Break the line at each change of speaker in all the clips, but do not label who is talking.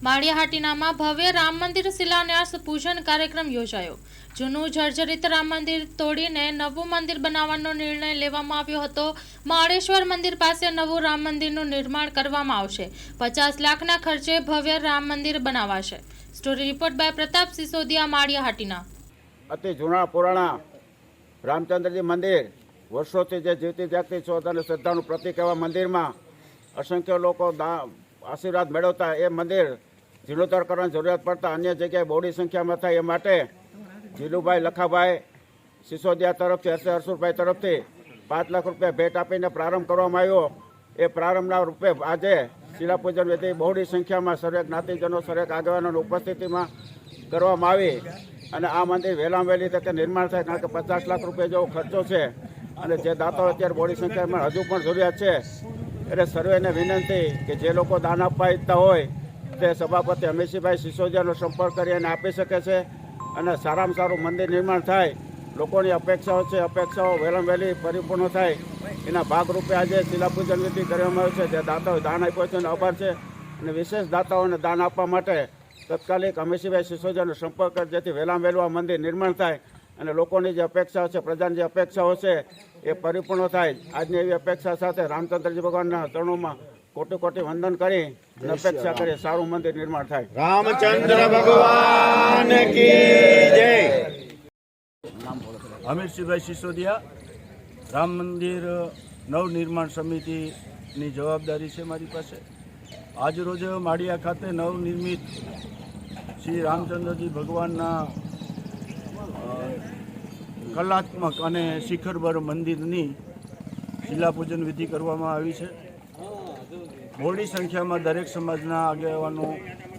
માળિયાહાટીનામાં ભવ્ય રામ મંદિર શિલાન્યાસ પૂજન કાર્યક્રમ યોજાયો। જૂનું જર્જરિત રામ મંદિર તોડીને નવું મંદિર બનાવવાનો નિર્ણય લેવામાં આવ્યો હતો। માળેશ્વર મંદિર પાસે નવું રામ મંદિરનું નિર્માણ કરવામાં આવશે। 50 લાખના ખર્ચે ભવ્ય રામ મંદિર બનાવાશે। Story report by Pratap Sisodiya, Maliyahatina.
અતિ જૂના પુરાણા રામચંદ્રજી મંદિર વર્ષોથી જે જીવતી જાગતી શોધ અને શ્રદ્ધાનું પ્રતીક એવા મંદિરમાં અસંખ્ય લોકો આશીર્વાદ મેળવતા એ મંદિર જીર્ણોદ્ધાર કરવાની જરૂરિયાત પડતા અન્ય જગ્યાએ બહોળી સંખ્યામાં થાય એ માટે જીલુભાઈ લખાભાઈ સિસોદિયા તરફથી હર્ષુરભાઈ તરફથી 5 લાખ રૂપિયા ભેટ આપીને પ્રારંભ કરવામાં આવ્યો। એ પ્રારંભના રૂપે આજે શિલાપૂજન વિધિ બહોળી સંખ્યામાં સર્વે જ્ઞાતિજનો સર્વે આગેવાનોની ઉપસ્થિતિમાં કરવામાં આવી અને આ મંદિર વહેલામાં વહેલી તકે નિર્માણ થાય, કારણ કે 50 લાખ રૂપિયા જેવો ખર્ચો છે અને જે દાતાઓ અત્યારે બહોળી સંખ્યામાં હજુ પણ જરૂરિયાત છે। એટલે સર્વેને વિનંતી કે જે લોકો દાન આપવા ઈચ્છતા હોય તે સભાપતિ અમીરસિંહભાઈ સિસોદિયાનો સંપર્ક કરી અને આપી શકે છે અને સારામાં સારું મંદિર નિર્માણ થાય। લોકોની અપેક્ષાઓ છે, અપેક્ષાઓ વહેલામાં વહેલી પરિપૂર્ણ થાય એના ભાગરૂપે આજે શિલાપૂજન વિધિ કરવામાં આવ્યું છે। જે દાતાઓએ દાન આપ્યો છે એનો આભાર છે અને વિશેષ દાતાઓને દાન આપવા માટે તાત્કાલિક અમીરસિંહભાઈ સિસોદિયાનો સંપર્ક કરે, જેથી વહેલામાં વહેલું આ મંદિર નિર્માણ થાય અને લોકોની જે અપેક્ષાઓ છે, પ્રજાની જે અપેક્ષાઓ છે એ પરિપૂર્ણ થાય। આજની એવી અપેક્ષા સાથે રામચંદ્રજી ભગવાનના ચરણોમાં કોટી કોટી વંદન કરી અને અપેક્ષા કરી સારું મંદિર નિર્માણ થાય।
રામચંદ્ર ભગવાન કી જય।
અમીરસિંહભાઈ સિસોદિયા, રામ મંદિર નવનિર્માણ સમિતિની જવાબદારી છે મારી પાસે। આજરોજ માળિયા ખાતે નવનિર્મિત શ્રી રામચંદ્રજી ભગવાનના કલાત્મક અને શિખરબર મંદિરની શિલાપૂજન વિધિ કરવામાં આવી છે। મોટી સંખ્યામાં દરેક સમાજના આગેવાનો,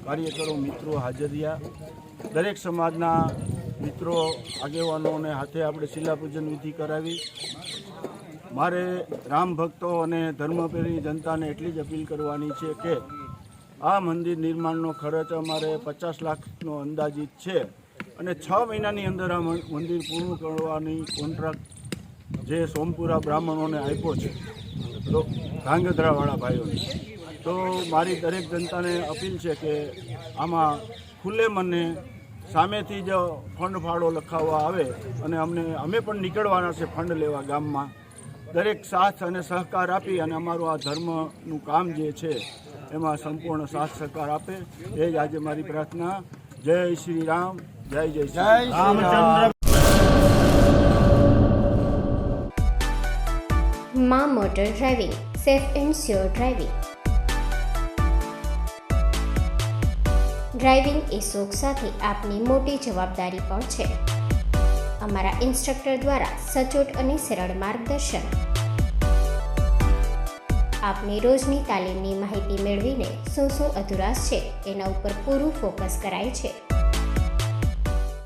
કાર્યકરો, મિત્રો હાજર રહ્યા। દરેક સમાજના મિત્રો, આગેવાનોને હાથે આપણે શિલાપૂજન વિધિ કરાવી। મારે રામ ભક્તો અને ધર્મપ્રેમી જનતાને એટલી જ અપીલ કરવાની છે કે આ મંદિર નિર્માણનો ખર્ચ અમારે 50 લાખનો અંદાજિત છે અને 6 મહિનાની અંદર આ મંદિર પૂર્ણ કરવાની કોન્ટ્રાક્ટ જે સોમપુરા બ્રાહ્મણોને આપ્યો છે, તો ધાંગધ્રાવાળા ભાઈઓને। તો મારી દરેક જનતાને અપીલ છે કે આમાં ખુલ્લે મને સામેથી જ ફંડ ફાળો લખાવવા આવે અને અમે પણ નીકળવાના છે ફંડ લેવા ગામમાં। દરેક સાથ અને સહકાર આપી અને અમારું આ ધર્મનું કામ જે છે એમાં સંપૂર્ણ સાથ સહકાર આપે, એ જ આજે મારી પ્રાર્થના। જય શ્રી રામ, જય જય શ્રી રામચંદ્ર।
માં motor driving, safe and sure driving. Driving એ શોખ સાથે આપની મોટી જવાબદારી પણ છે। અમારા ઇન્સ્ટ્રક્ટર દ્વારા સચોટ અને સરળ માર્ગદર્શન। આપની રોજની તાલીમની માહિતી મેળવીને શું અધુરાશ છે એના ઉપર પૂરું ફોકસ કરાય છે।